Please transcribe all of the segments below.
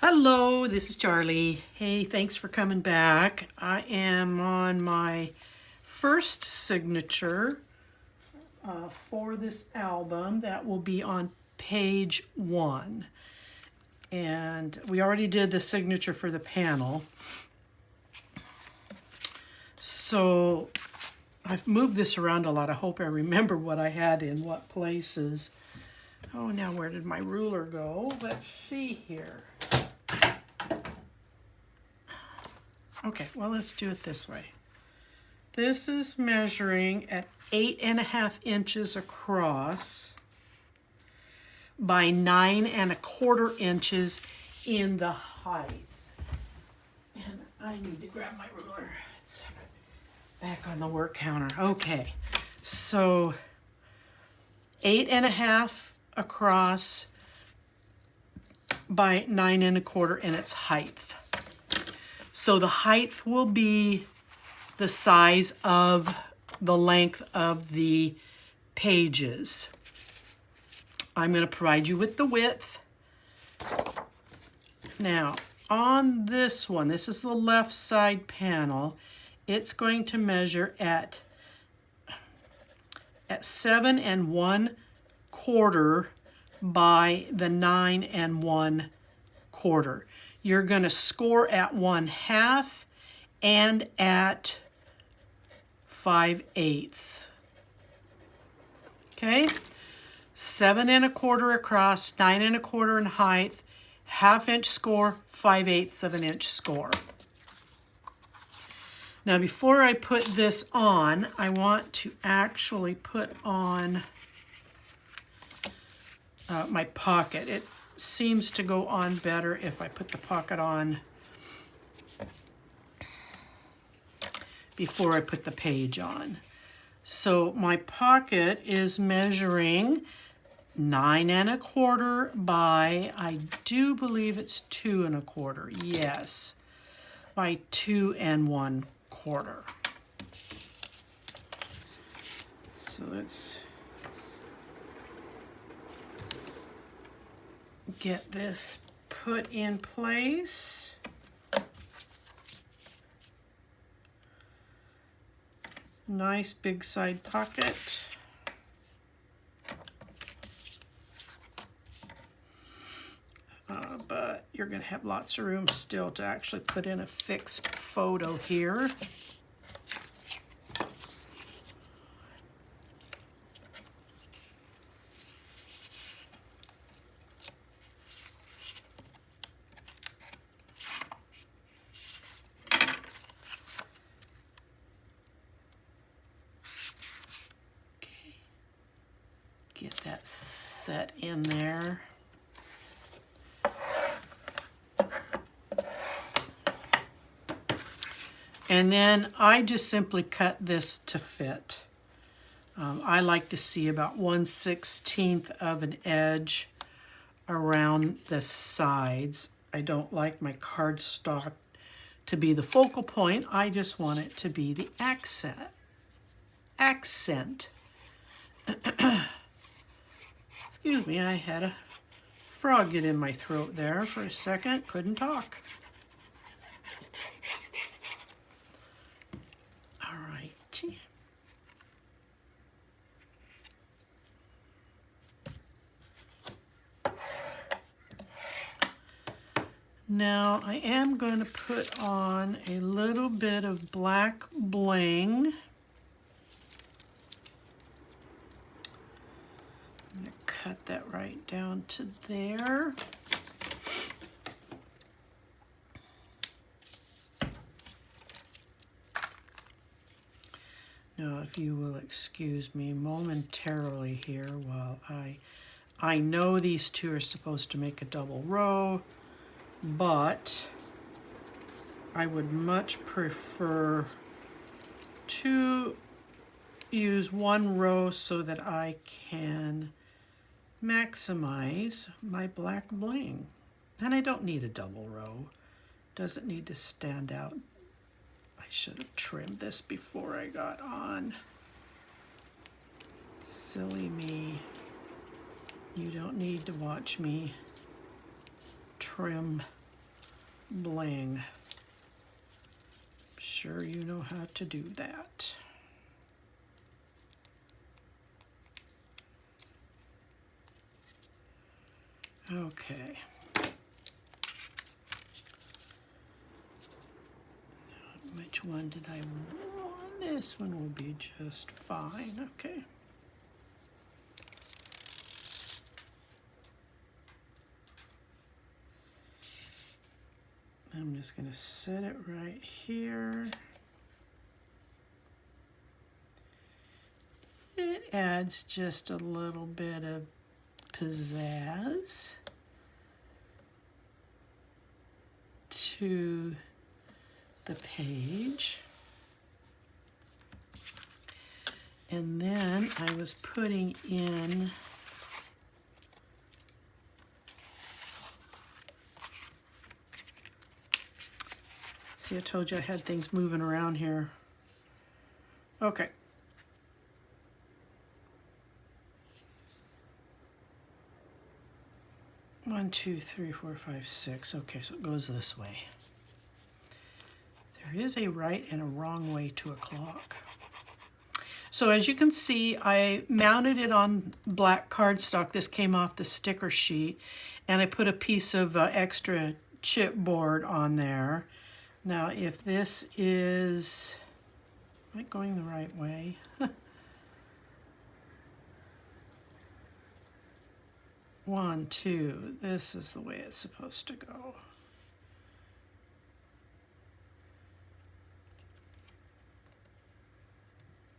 Hello, this is Charlie. Hey, thanks for coming back. I am on my first signature for this album. That will be on page 1. And we already did the signature for the panel. So I've moved this around a lot. I hope I remember what I had in what places. Oh, now where did my ruler go? Let's see here. Okay, well, let's do it this way. This is measuring at 8.5 inches across by 9.25 inches in the height. And I need to grab my ruler. It's back on the work counter. Okay, so 8.5 across by 9.25 in its height. So the height will be the size of the length of the pages. I'm going to provide you with the width. Now, on this one, this is the left side panel, it's going to measure at 7.25 by the 9.25. You're going to score at 1/2 and at 5/8. Okay? 7.25 across, 9.25 in height, 1/2 inch score, 5/8 of an inch score. Now before I put this on, I want to actually put on my pocket. It seems to go on better if I put the pocket on before I put the page on. So my pocket is measuring 9.25 by, I do believe it's 2.25. Yes, by 2.25. So let's get this put in place. Nice big side pocket. But you're going to have lots of room still to actually put in a fixed photo here. Get that set in there. And then I just simply cut this to fit. I like to see about 1/16 of an edge around the sides. I don't like my cardstock to be the focal point. I just want it to be the accent. Excuse me, I had a frog get in my throat there for a second. Couldn't talk. All righty. Now I am going to put on a little bit of black bling. Cut that right down to there. Now, if you will excuse me momentarily here while I know these two are supposed to make a double row, but I would much prefer to use one row so that I can maximize my black bling. And I don't need a double row. Doesn't need to stand out. I should have trimmed this before I got on. Silly me. You don't need to watch me trim bling. Sure you know how to do that. Okay. Which one did I want? This one will be just fine. Okay. I'm just going to set it right here. It adds just a little bit of pizzazz to the page. And then I was putting in see, I told you I had things moving around here. Okay. One, two, three, four, five, six. Okay, so it goes this way. There is a right and a wrong way to a clock. So as you can see, I mounted it on black cardstock. This came off the sticker sheet, and I put a piece of extra chipboard on there. Now, if this is, am I going the right way? One, two, this is the way it's supposed to go.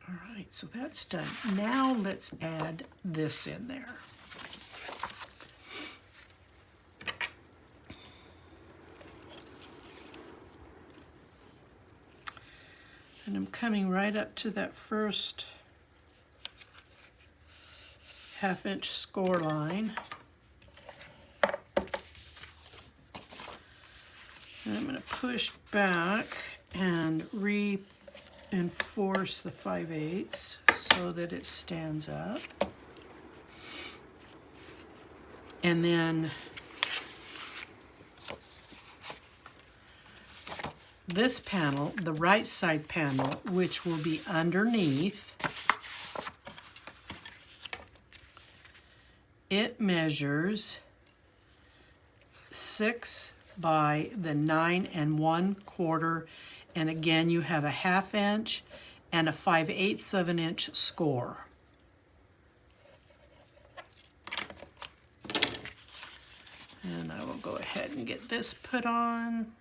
All right, so that's done. Now let's add this in there. And I'm coming right up to that first half-inch score line. And I'm going to push back and reinforce the 5/8 so that it stands up. And then this panel, the right side panel, which will be underneath, it measures 6 by the 9 1/4, and again you have a 1/2 inch and a 5/8 of an inch score. And I will go ahead and get this put on.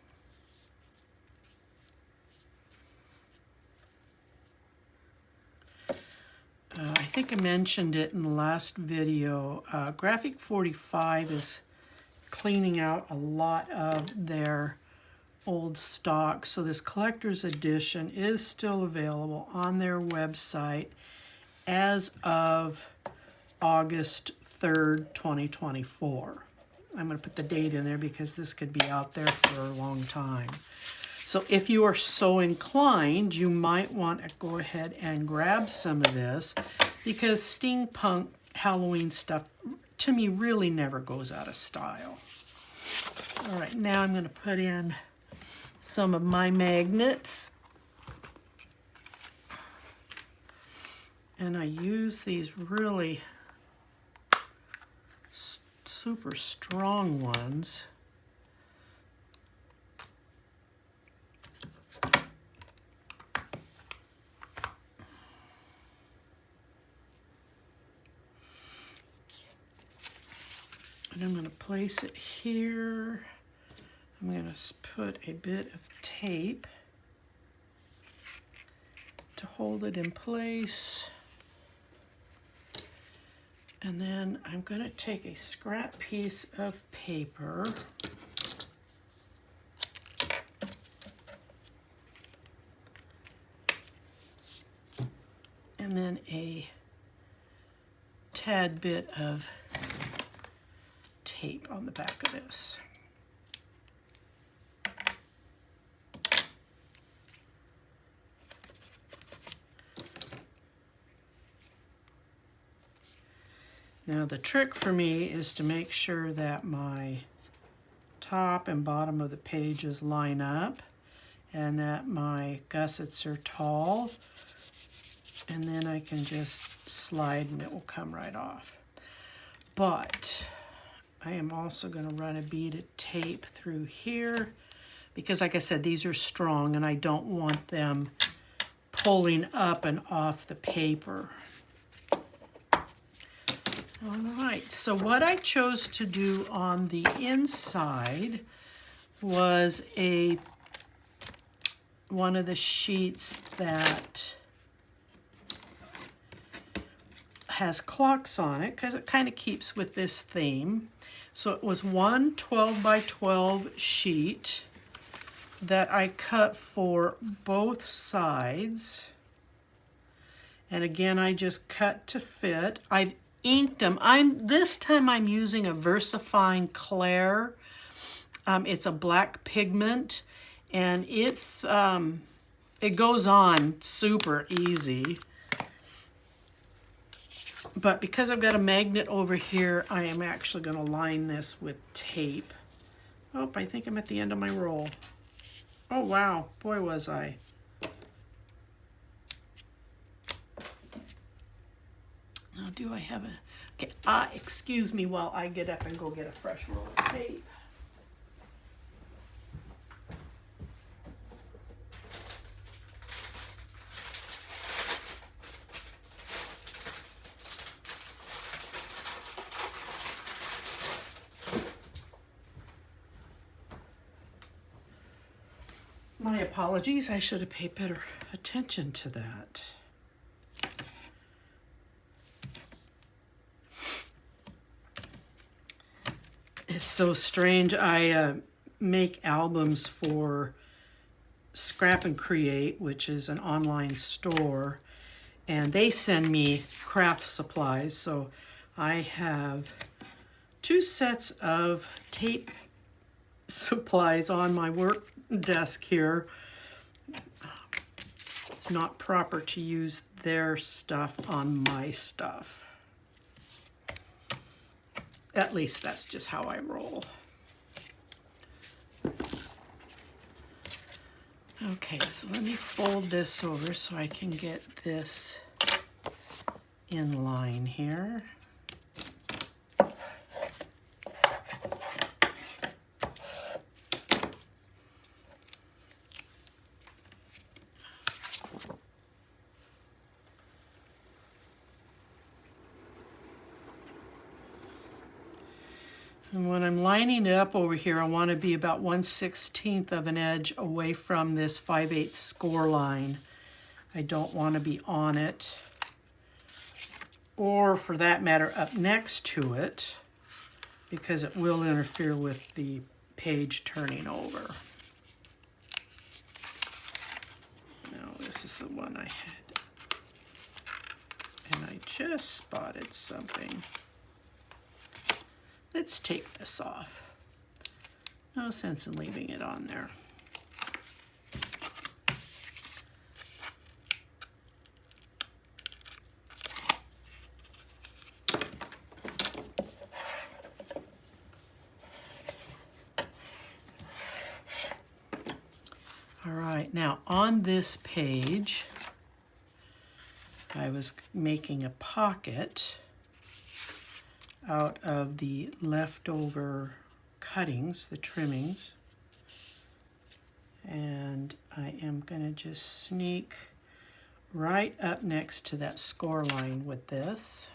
I think I mentioned it in the last video. Graphic 45 is cleaning out a lot of their old stock, so this collector's edition is still available on their website as of August 3rd, 2024. I'm going to put the date in there because this could be out there for a long time. So if you are so inclined, you might want to go ahead and grab some of this, because steampunk Halloween stuff, to me, really never goes out of style. All right, now I'm going to put in some of my magnets. And I use these really super strong ones. And I'm going to place it here. I'm going to put a bit of tape to hold it in place. And then I'm going to take a scrap piece of paper and then a tad bit of tape on the back of this. Now the trick for me is to make sure that my top and bottom of the pages line up and that my gussets are tall. And then I can just slide and it will come right off. But I am also going to run a bead of tape through here because, like I said, these are strong and I don't want them pulling up and off the paper. All right, so what I chose to do on the inside was one of the sheets that has clocks on it because it kind of keeps with this theme. So it was one 12 by 12 sheet that I cut for both sides. And again, I just cut to fit. I've inked them. This time I'm using a VersaFine Clair. It's a black pigment, and it goes on super easy. But because I've got a magnet over here, I am actually going to line this with tape. Oh, I think I'm at the end of my roll. Oh, wow. Boy, was I. Now, do I have a... Okay, excuse me while I get up and go get a fresh roll of tape. My apologies, I should have paid better attention to that. It's so strange. I make albums for Scrap and Create, which is an online store, and they send me craft supplies. So I have 2 sets of tape supplies on my work desk here. It's not proper to use their stuff on my stuff. At least that's just how I roll. Okay, so let me fold this over so I can get this in line here. And when I'm lining it up over here, I want to be about 1/16 of an edge away from this 5/8 score line. I don't want to be on it, or for that matter, up next to it, because it will interfere with the page turning over. Now, this is the one I had, and I just spotted something. Let's take this off. No sense in leaving it on there. All right, now on this page, I was making a pocket out of the leftover cuttings, the trimmings. And I am going to just sneak right up next to that score line with this.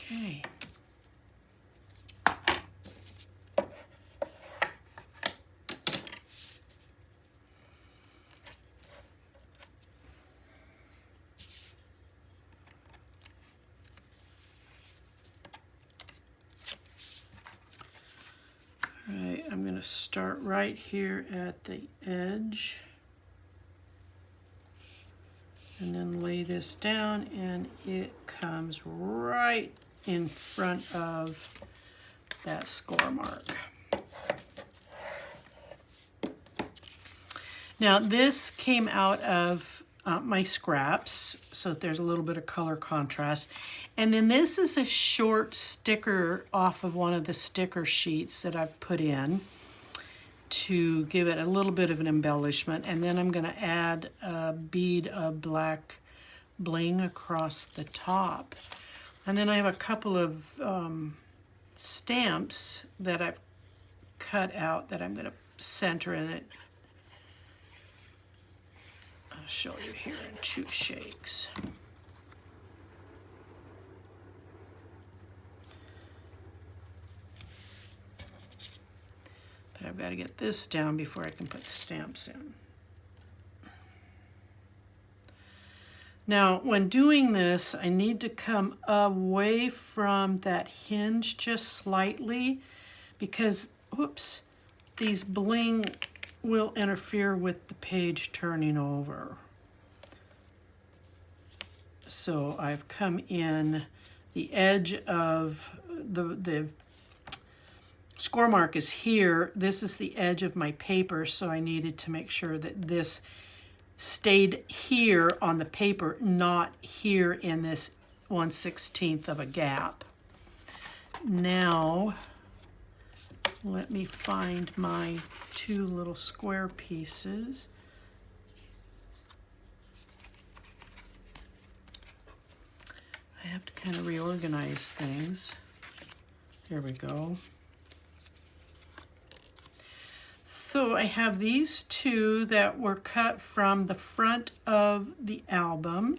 Okay. start right here at the edge and then lay this down, and it comes right in front of that score mark. Now this came out of my scraps, so that there's a little bit of color contrast. And then this is a short sticker off of one of the sticker sheets that I've put in to give it a little bit of an embellishment. And then I'm going to add a bead of black bling across the top. And then I have a couple of stamps that I've cut out that I'm going to center in it. I'll show you here in 2 shakes. But I've got to get this down before I can put the stamps in. Now, when doing this, I need to come away from that hinge just slightly because, whoops, these bling will interfere with the page turning over. So I've come in the edge of the score mark is here. This is the edge of my paper, so I needed to make sure that this stayed here on the paper, not here in this 1/16 of a gap. Now, let me find my 2 little square pieces. I have to kind of reorganize things. Here we go. So I have these 2 that were cut from the front of the album,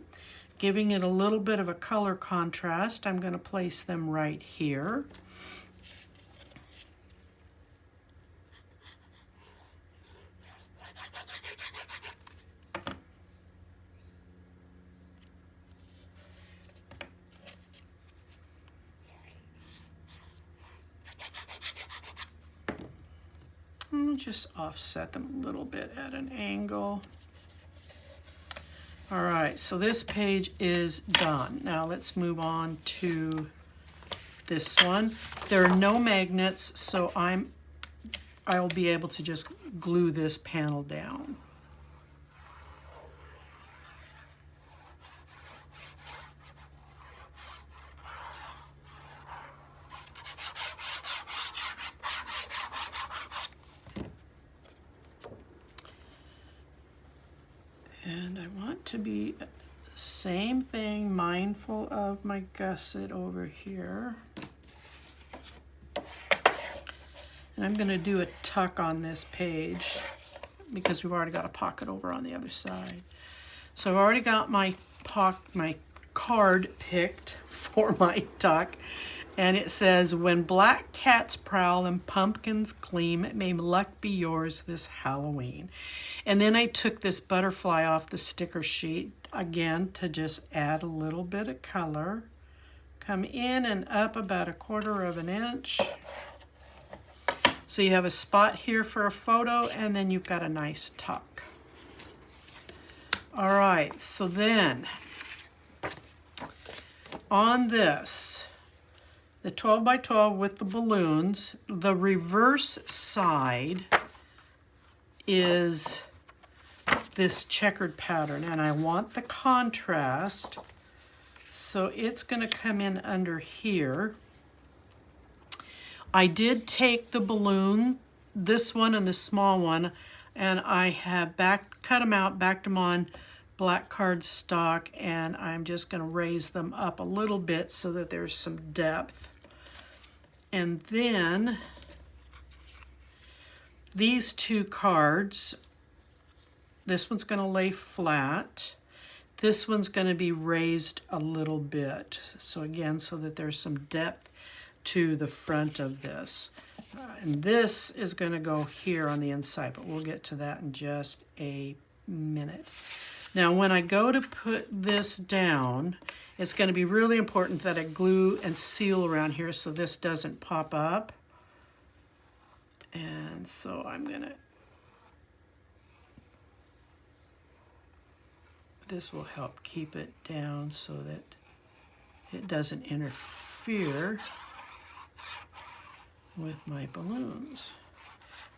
giving it a little bit of a color contrast. I'm going to place them right here. I'll just offset them a little bit at an angle. All right, so this page is done. Now let's move on to this one. There are no magnets, so I'll be able to just glue this panel down. And I want to be same thing, mindful of my gusset over here. And I'm going to do a tuck on this page because we've already got a pocket over on the other side. So I've already got my card picked for my tuck. And it says, when black cats prowl and pumpkins gleam, may luck be yours this Halloween. And then I took this butterfly off the sticker sheet, again, to just add a little bit of color. Come in and up about 1/4 of an inch. So you have a spot here for a photo, and then you've got a nice tuck. All right, so then, on this, the 12 by 12 with the balloons, the reverse side is this checkered pattern, and I want the contrast, so it's going to come in under here. I did take the balloon, this one and the small one, and I have cut them out, backed them on black cardstock, and I'm just going to raise them up a little bit so that there's some depth. And then these 2 cards, this one's going to lay flat. This one's going to be raised a little bit. So again, so that there's some depth to the front of this. And this is going to go here on the inside, but we'll get to that in just a minute. Now, when I go to put this down, it's going to be really important that I glue and seal around here so this doesn't pop up. And so I'm gonna, this will help keep it down so that it doesn't interfere with my balloons.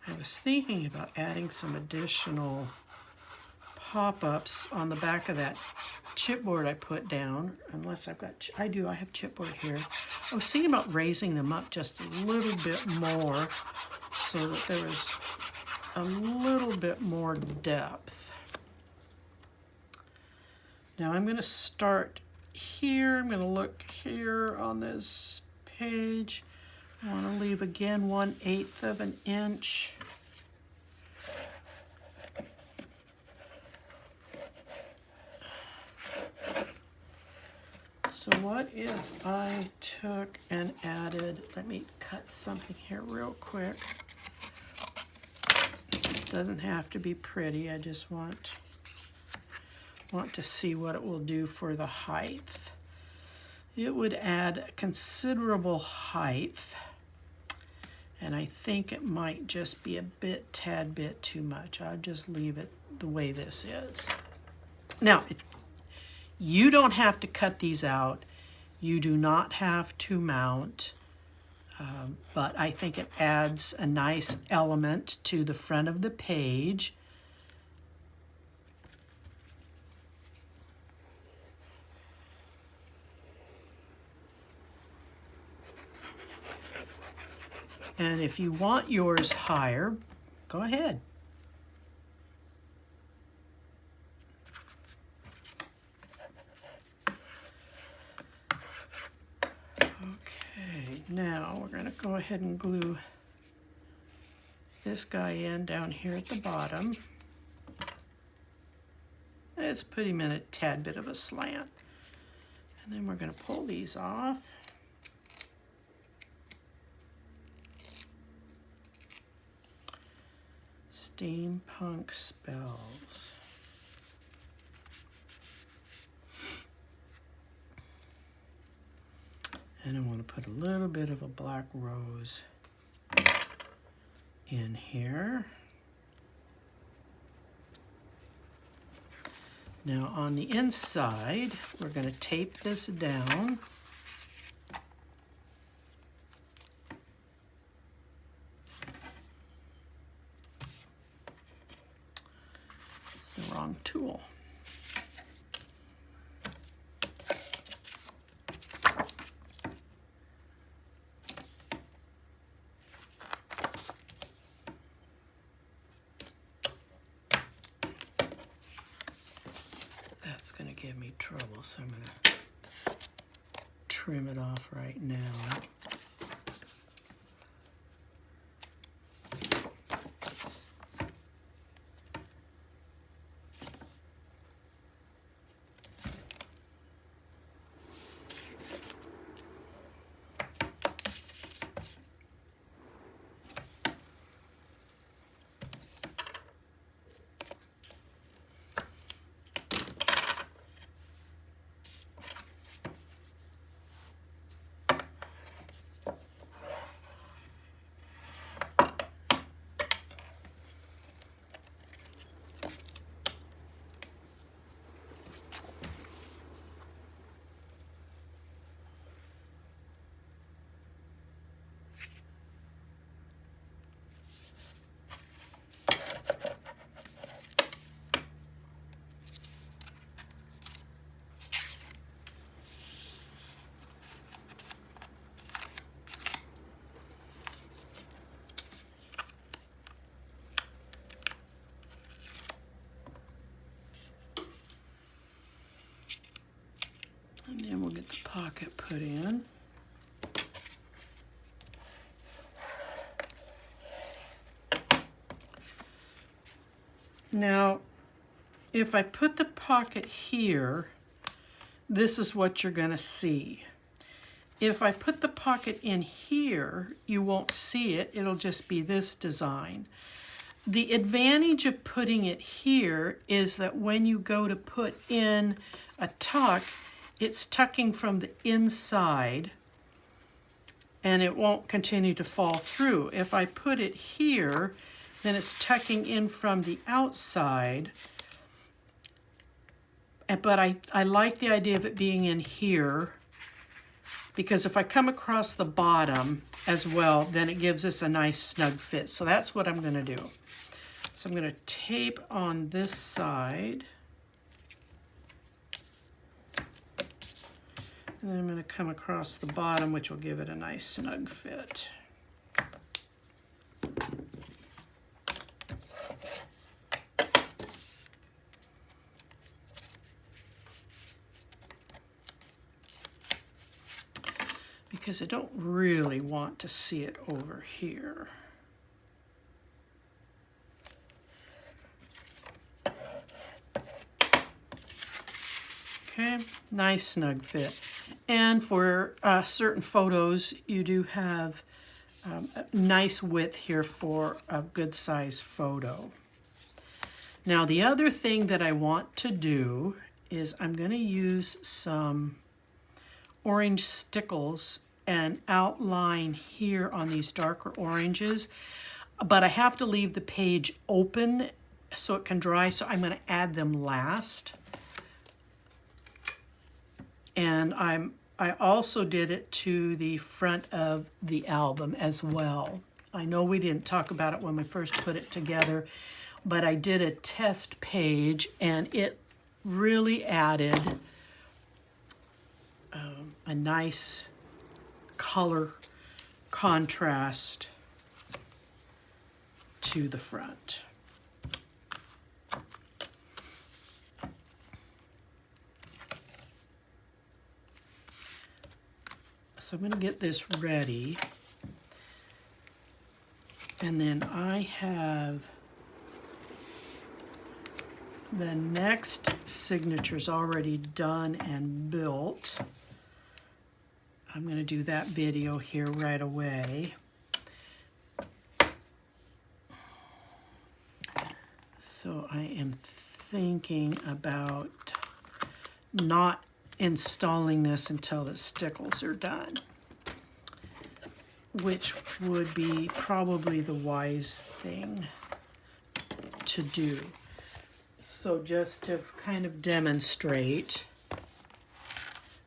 I was thinking about adding some additional pop-ups on the back of that chipboard I put down, unless I've got, I have chipboard here. I was thinking about raising them up just a little bit more so that there was a little bit more depth. Now I'm going to start here. I'm going to look here on this page. I want to leave again 1/8 of an inch. So what if I took and added, let me cut something here real quick. It doesn't have to be pretty, I just want to see what it will do for the height. It would add considerable height, and I think it might just be a tad bit too much. I'll just leave it the way this is. Now, you don't have to cut these out. You do not have to mount, but I think it adds a nice element to the front of the page. And if you want yours higher, go ahead. Okay, now we're going to go ahead and glue this guy in down here at the bottom. Let's put him in a tad bit of a slant. And then we're going to pull these off. Steampunk Spells. And I want to put a little bit of a black rose in here. Now on the inside, we're going to tape this down. It's the wrong tool. That's going to give me trouble, so I'm going to trim it off right now. And then we'll get the pocket put in. Now, if I put the pocket here, this is what you're going to see. If I put the pocket in here, you won't see it. It'll just be this design. The advantage of putting it here is that when you go to put in a tuck, it's tucking from the inside, and it won't continue to fall through. If I put it here, then it's tucking in from the outside. But I like the idea of it being in here, because if I come across the bottom as well, then it gives us a nice snug fit. So that's what I'm going to do. So I'm going to tape on this side. And then I'm going to come across the bottom, which will give it a nice snug fit. Because I don't really want to see it over here. Okay, nice snug fit. And for certain photos, you do have a nice width here for a good size photo. Now the other thing that I want to do is I'm going to use some orange stickles and outline here on these darker oranges, but I have to leave the page open so it can dry, so I'm going to add them last. And I also did it to the front of the album as well. I know we didn't talk about it when we first put it together, but I did a test page and it really added a nice color contrast to the front. So I'm going to get this ready, and then I have the next signatures already done and built. I'm going to do that video here right away. So I am thinking about not installing this until the stickles are done, which would be probably the wise thing to do. So just to kind of demonstrate,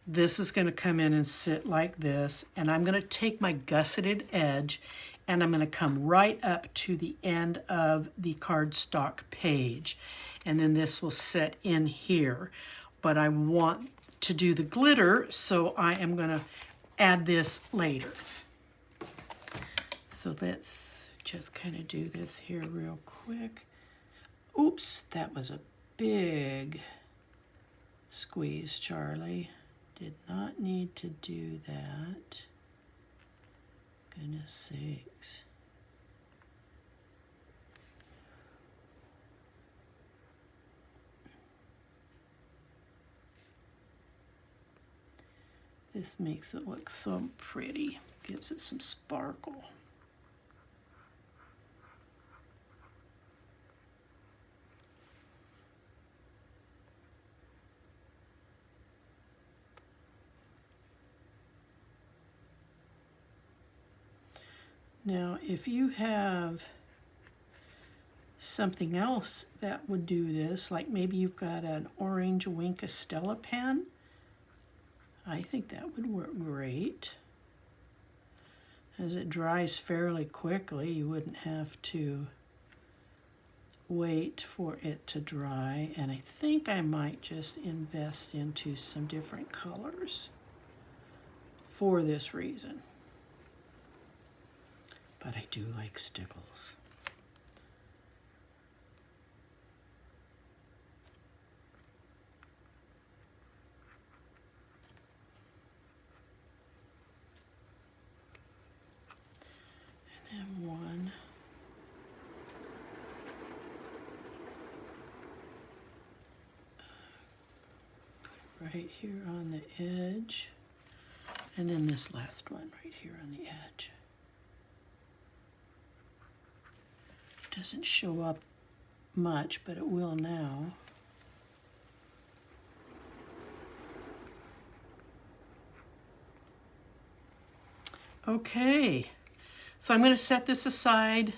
this is going to come in and sit like this, and I'm going to take my gusseted edge and I'm going to come right up to the end of the cardstock page, and then this will sit in here. But I want to do the glitter, so I am going to add this later. So let's just kind of do this here real quick. Oops, that was a big squeeze, Charlie. Did not need to do that. Goodness sakes. This makes it look so pretty, gives it some sparkle. Now, if you have something else that would do this, like maybe you've got an orange Wink Estella pen, I think that would work great. As it dries fairly quickly, you wouldn't have to wait for it to dry. And I think I might just invest into some different colors for this reason. But I do like stickles. One. Right here on the edge, and then this last one right here on the edge. Doesn't show up much, but it will now. Okay, so I'm going to set this aside.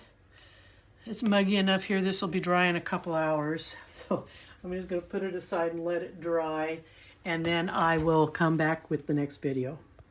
It's muggy enough here, this will be dry in a couple hours. So I'm just going to put it aside and let it dry, and then I will come back with the next video.